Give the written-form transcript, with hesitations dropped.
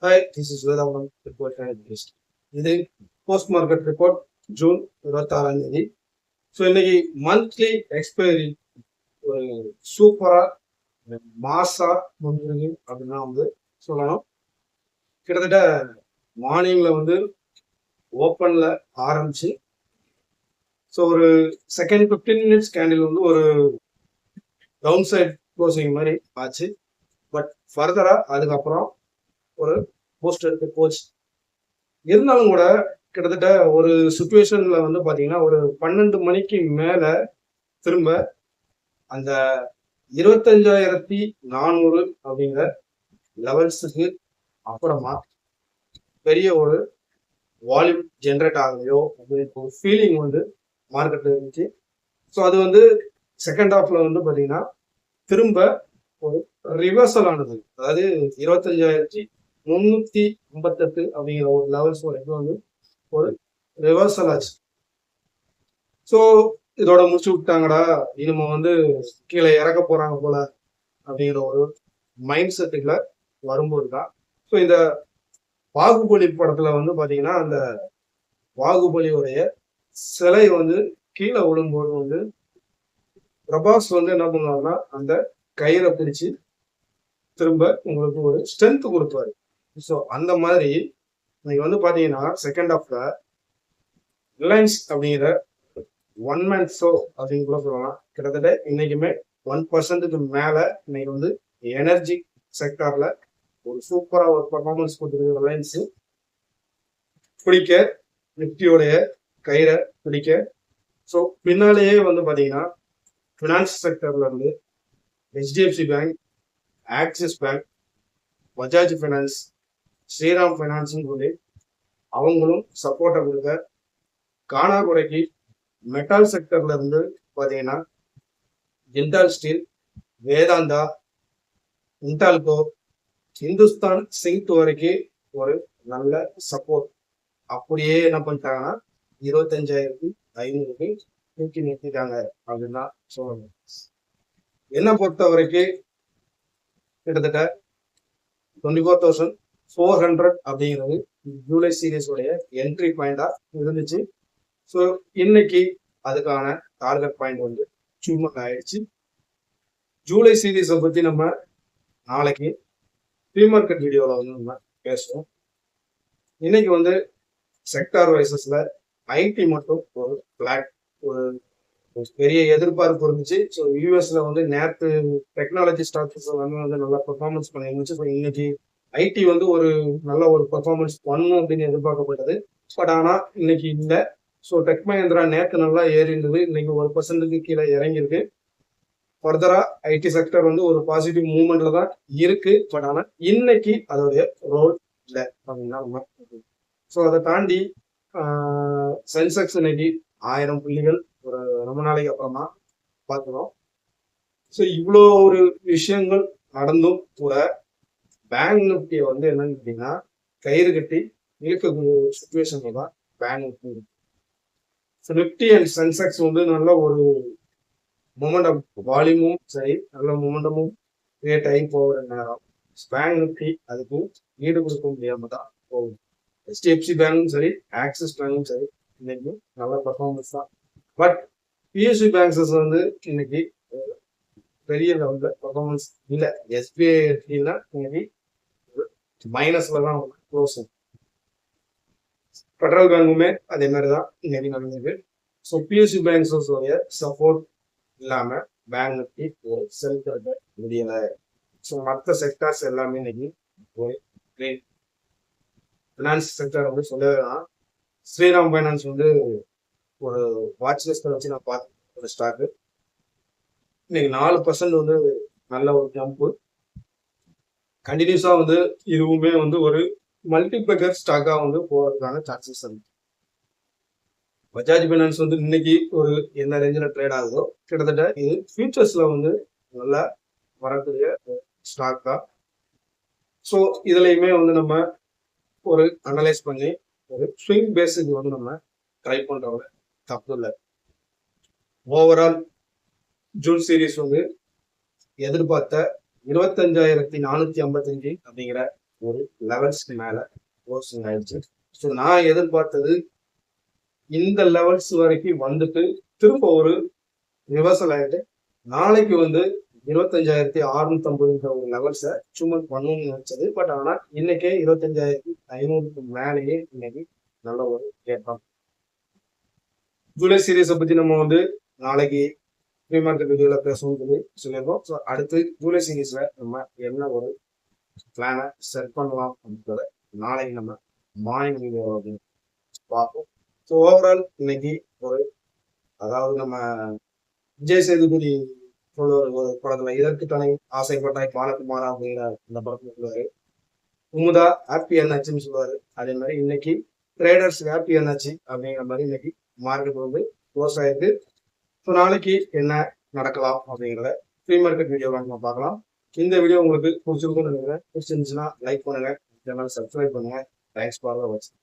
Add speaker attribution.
Speaker 1: Hi, this is Vedavram report analyst. இது post market report June 26ஆம் தேதி. So இன்னைக்கு மந்த்லி எக்ஸ்பைரி ஒரு சூப்பரா மாசா முடிஞ்சிருக்கு அப்படின்னா வந்து சொல்லணும். கிட்டத்தட்ட மார்னிங்ல வந்து ஓப்பன்ல ஆரம்பிச்சு ஸோ ஒரு செகண்ட் 15 மினிட்ஸ் கேண்டில் வந்து ஒரு டவுன் சைட் க்ளோசிங் மாதிரி ஆச்சு. பட் ஃபர்தரா அதுக்கப்புறம் ஒரு போஸ்ட் எடுத்து போச்சு. இருந்தாலும் கூட கிட்டத்தட்ட ஒரு சுச்சுவேஷன்ல வந்து பாத்தீங்கன்னா ஒரு 12 மணிக்கு மேல திரும்ப அந்த 25,400 அப்படிங்கிற லெவல்ஸுக்கு அப்புறமா பெரிய ஒரு வால்யூம் ஜென்ரேட் ஆகலையோ அப்படின்னு ஒரு ஃபீலிங் வந்து மார்க்கெட்ல இருந்துச்சு. ஸோ அது வந்து செகண்ட் ஹாஃப்ல வந்து பாத்தீங்கன்னா திரும்ப ஒரு ரிவர்சல் ஆனது. அதாவது 25,358 அப்படிங்கிற ஒரு லெவல்ஸ் வரைக்கும் வந்து ஒரு ரிவர்சல் ஆச்சு. ஸோ இதோட முடிச்சு விட்டாங்கடா, இனிமே வந்து கீழே இறக்க போறாங்க போல அப்படிங்கிற ஒரு மைண்ட் செட்டுக்குள்ள வரும்போது தான் ஸோ இந்த பாகுபலி படத்துல வந்து பாத்தீங்கன்னா அந்த பாகுபலியோடைய சிலை வந்து கீழே விழும்போது வந்து பிரபாஸ் வந்து என்ன பண்ணுவாருன்னா அந்த கயிறை பிடிச்சு திரும்ப உங்களுக்கு ஒரு ஸ்ட்ரென்த் கொடுப்பாரு. ஸோ அந்த மாதிரி நீங்க வந்து பாத்தீங்கன்னா செகண்ட் ஹாஃப்ல ரிலையன்ஸ் அப்படிங்கிற ஒன் மேன் ஷோ அப்படின்னு கூட சொல்லலாம். கிட்டத்தட்ட இன்னைக்குமே 1% மேல இன்னைக்கு வந்து எனர்ஜி செக்டார்ல ஒரு சூப்பரா ஒரு பர்ஃபார்மன்ஸ் கொடுத்துருக்கு ரிலையன்ஸ். பிடிக்க நிப்டியோடைய கயிறை பிடிக்க ஸோ பின்னாலேயே வந்து பாத்தீங்கன்னா பினான்ஸ் செக்டர்ல இருந்து HDFC bank, Axis bank, Bajaj finance, Shriram ஃபைனான்ஸ்னு சொல்லி அவங்களும் சப்போர்ட்டை கொடுக்க காணா குறைக்கு மெட்டால் செக்டர்ல இருந்து பாத்தீங்கன்னா ஜிண்டால் ஸ்டீல், வேதாந்தா, இன்டால்கோ, இந்துஸ்தான் சிங்க் வரைக்கும் ஒரு நல்ல சப்போர்ட். அப்படியே என்ன பண்ணிட்டாங்கன்னா 25,500 தூக்கி நிறுத்திட்டாங்க அப்படின்னு தான் சொல்லணும். என்ன பொறுத்த வரைக்கும் கிட்டத்தட்ட 24,400 அப்படிங்கிறது ஜூலை சீரீஸ் உடைய என்ட்ரி பாயிண்டா இருந்துச்சு. ஸோ இன்னைக்கு அதுக்கான டார்கெட் பாயிண்ட் வந்து அச்சீவ்மெண்ட் ஆயிடுச்சு. ஜூலை சீரீஸை பத்தி நம்ம நாளைக்கு ப்ரீ மார்க்கெட் வீடியோவில் வந்து நம்ம பேசுவோம். இன்னைக்கு வந்து செக்டார் வைசஸ்ல ஐடி மட்டும் ஒரு பிளாட் ஒரு பெரிய எதிர்பார்ப்பு இருந்துச்சு. ஸோ யூஎஸ்ல வந்து நேற்று டெக்னாலஜி ஸ்டாக்ஸ் வந்து நல்லா பெர்ஃபார்மன்ஸ் பண்ணிருந்துச்சு. ஸோ இன்னைக்கு ஐடி வந்து ஒரு நல்ல ஒரு பெர்ஃபார்மன்ஸ் பண்ணும் அப்படின்னு எதிர்பார்க்கப்பட்டது. பட் ஆனா இன்னைக்கு இல்லை. ஸோ டெக் மஹேந்திரா நேற்று நல்லா ஏறி இருந்தது, இன்னைக்கு 1% கீழே இறங்கியிருக்கு. ஃபர்தரா ஐடி செக்டர் வந்து ஒரு பாசிட்டிவ் மூவ்மெண்ட்ல தான் இருக்கு. பட் ஆனா இன்னைக்கு அதோடைய ரோல் இல்லை அப்படின்னா நம்ம ஸோ அதை தாண்டி சென்செக்ஸ் இன்னைக்கு 1000 புள்ளிகள் ஒரு ரொம்ப நாளைக்கு அப்புறமா பார்க்கிறோம். ஸோ இவ்வளோ ஒரு விஷயங்கள் நடந்தும் கூட பேங்க் நிஃப்டியை வந்து என்னன்னு கேட்டீங்கன்னா கயிறு கட்டி இழுக்கக்கூடிய ஒரு சுச்சுவேஷன்ல தான் பேங்க் நிஃப்டி இருக்கு. நிஃப்டி அண்ட் சென்செக்ஸ் வந்து நல்ல ஒரு மொமெண்டம் வால்யூமும் சரி நல்ல மொமெண்டமும் கிரியேட் ஆகி போகிற நேரம் பேங்க் நிஃப்டி அதுக்கு ஈடு கொடுக்க முடியாம தான் போகுது. ஹெச்டிஎஃப்சி பேங்கும் சரி ஆக்சிஸ் பேங்கும் சரி இன்னைக்கு நல்ல பர்ஃபார்மன்ஸ் தான். பட் பிஎஸ்சி பேங்க்ஸஸ் வந்து இன்னைக்கு பெரிய லெவல்ல பர்ஃபார்மன்ஸ் இல்லை. எஸ்பிஐ எடுத்தீங்கன்னா இன்னைக்கு மைனஸ்ல தான் க்ளோஸ். ஃபெடரல் பேங்குமே அதே மாதிரி தான் இன்னைக்கு நடந்தது. ஸோ பிஎஸ்சி பேங்க்ஸஸ் சப்போர்ட் இல்லாம பேங்க் நிஃப்டி ஒரு செலுத்த முடியல. ஸோ மற்ற செக்டார்ஸ் எல்லாமே இன்னைக்கு ஒரு ஃபினான்ஸ் செக்டர் வந்து சொல்லலாம். ஸ்ரீராம் ஃபைனான்ஸ் வந்து ஒரு வாட்ச் லிஸ்ட்டை வச்சு நான் பார்த்தேன். ஒரு ஸ்டாக்கு இன்னைக்கு 4% வந்து நல்ல ஒரு ஜம்ப்பு கண்டினியூஸா வந்து இதுவுமே வந்து ஒரு மல்டிபிளேக்கர் ஸ்டாக்கா வந்து போறதுக்கான சான்சஸ் இருக்கு. பஜாஜ் ஃபைனான்ஸ் வந்து இன்னைக்கு ஒரு என்ன ரேஞ்சில் ட்ரேட் ஆகுதோ கிட்டத்தட்ட இது ஃபியூச்சர்ஸ்ல வந்து நல்லா வரக்கூடிய ஸ்டாக் தான். ஸோ இதுலையுமே வந்து நம்ம ஒரு அனலைஸ் பண்ணி ஒரு ஸ்விங் பேஸுக்கு வந்து நம்ம ட்ரை பண்றவங்க தப்பு இல்லை. ஓவரால் ஜூன் சீரீஸ் வந்து எதிர்பார்த்த 25,455 அப்படிங்கிற ஒரு லெவல்ஸ்க்கு மேல க்ளோசிங் ஆயிடுச்சு. ஸோ நான் எதிர்பார்த்தது இந்த லெவல்ஸ் வரைக்கும் வந்துட்டு திரும்ப ஒரு ரிவர்சல் ஆயிட்டு நாளைக்கு வந்து 25,650 ஒரு லெவல்ஸை அச்சீவ்மெண்ட் பண்ணணும்னு நினைச்சது. பட் ஆனா இன்னைக்கே 25,500க்கு மேலேயே இன்னைக்கு நல்ல ஒரு ஏற்றம். ஜூலை சீரீஸை பத்தி நம்ம வந்து நாளைக்கு ப்ரீ மார்க்கெட் வீடியோல பேசணும்னு சொல்லி சொல்லியிருக்கோம். ஸோ அடுத்து ஜூலை சீரீஸ்ல நம்ம என்ன ஒரு பிளானை செட் பண்ணலாம் அப்படின்றத நாளைக்கு நம்ம மார்னிங் வீடியோ பார்ப்போம். ஸோ ஓவரால் இன்னைக்கு ஒரு அதாவது நம்ம விஜய் சேதுபதி சொல்லுவார் ஒரு படத்துல, இதற்கு தனி ஆசைப்பட்டாய் பாலகுமாரா அப்படிங்கிற அந்த படத்துல சொல்லுவாரு. குமுதா ஹாப்பி என்னாச்சுன்னு சொல்லுவாரு. அதே மாதிரி இன்னைக்கு ட்ரேடர்ஸ் ஹாப்பி என்னாச்சு அப்படிங்கிற மாதிரி இன்னைக்கு மார்க்கெட் வந்து க்ளோஸ் ஆயிருக்கு. ஸோ நாளைக்கு என்ன நடக்கலாம் அப்படிங்கிறத ப்ரீ மார்க்கெட் வீடியோ நம்ம பார்க்கலாம். இந்த வீடியோ உங்களுக்கு பிடிச்சிருக்கும்னு நினைக்கிறேன். பிடிச்சிருந்துச்சுன்னா லைக் பண்ணுங்க, சேனல் சப்ஸ்கிரைப் பண்ணுங்க. தேங்க்ஸ் ஃபார் வாட்சிங்.